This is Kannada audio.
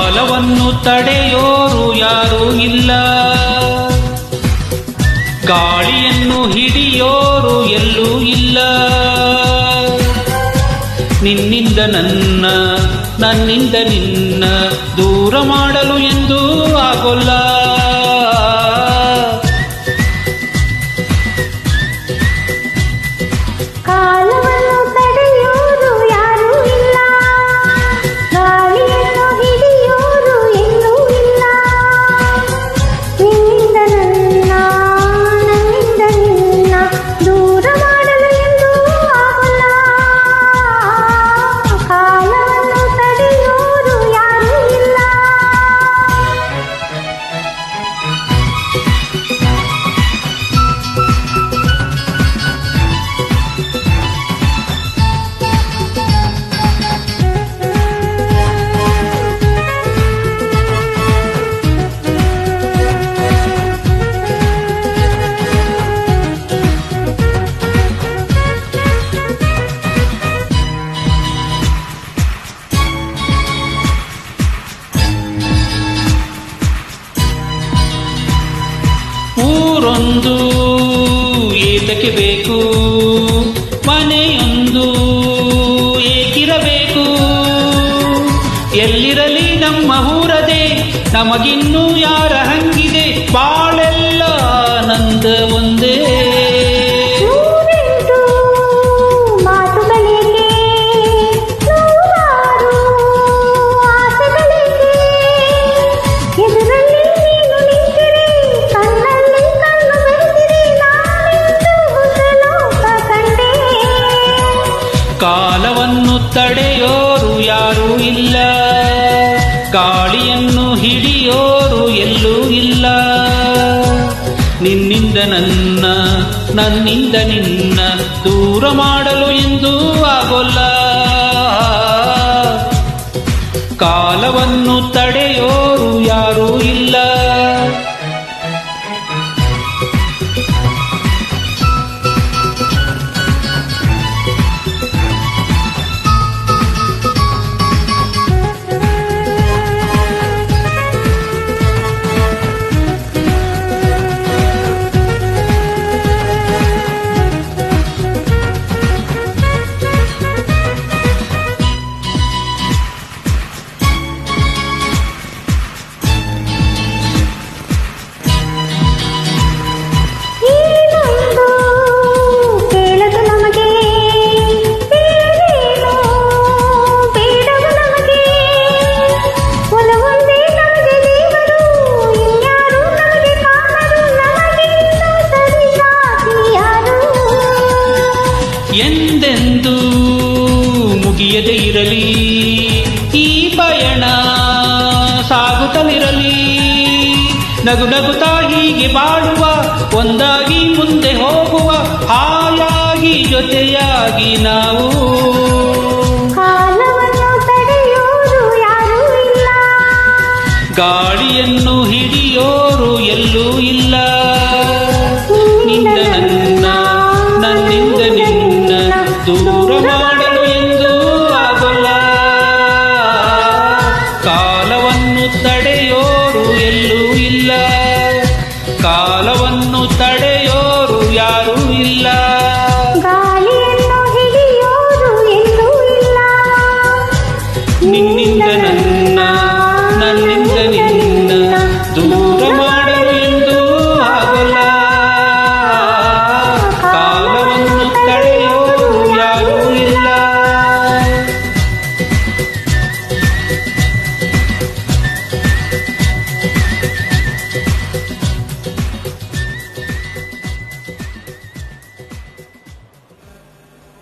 ಕಾಲವನ್ನು ತಡೆಯೋರು ಯಾರೂ ಇಲ್ಲ, ಗಾಳಿಯನ್ನು ಹಿಡಿಯೋರು ಎಲ್ಲೂ ಇಲ್ಲ. ನಿನ್ನಿಂದ ನನ್ನ, ನನ್ನಿಂದ ನಿನ್ನ ದೂರ ಮಾಡಲು ಎಂದೂ ಆಗೋಲ್ಲ. ಊರೊಂದು ಏತಕ್ಕೆ ಬೇಕು, ಮನೆಯೊಂದು ಏಕಿರಬೇಕು. ಎಲ್ಲಿರಲಿ ನಮ್ಮ ಊರದೇ, ನಮಗಿನ್ನೂ ಯಾರ ಹಂಗಿದೆ, ಬಾಳೆಲ್ಲ ನಂದ ಒಂದೇ. ಕಾಲವನ್ನು ತಡೆಯೋರು ಯಾರೂ ಇಲ್ಲ, ಗಾಳಿಯನ್ನು ಹಿಡಿಯೋರು ಎಲ್ಲೂ ಇಲ್ಲ. ನಿನ್ನಿಂದ ನನ್ನ, ನನ್ನಿಂದ ನಿನ್ನ ದೂರ ಮಾಡಲು ಎಂದೂ ಆಗೋಲ್ಲ. ಕಾಲವನ್ನು ತಡೆಯೋರು ಯಾರೂ ಇಲ್ಲ. ಎಂದೆಂದೂ ಮುಗಿಯದೇ ಇರಲಿ ಈ ಪಯಣ, ಸಾಗುತ್ತಲಿರಲಿ ನಗು ನಗುತ್ತಾ ಹೀಗೆ ಬಾಳುವ, ಒಂದಾಗಿ ಮುಂದೆ ಹೋಗುವ, ಹಾಯಾಗಿ ಜೊತೆಯಾಗಿ ನಾವು. ಕಾಲವನ್ನು ತಡೆಯೋರು ಯಾರೂ ಇಲ್ಲ, ಗಾಳಿಯನ್ನು ಹಿಡಿಯೋರು ಎಲ್ಲೂ ಇಲ್ಲ. ನಿಂದ ನನ್ನ, ನನ್ನಿಂದ ನಿನ್ನ ದೂರ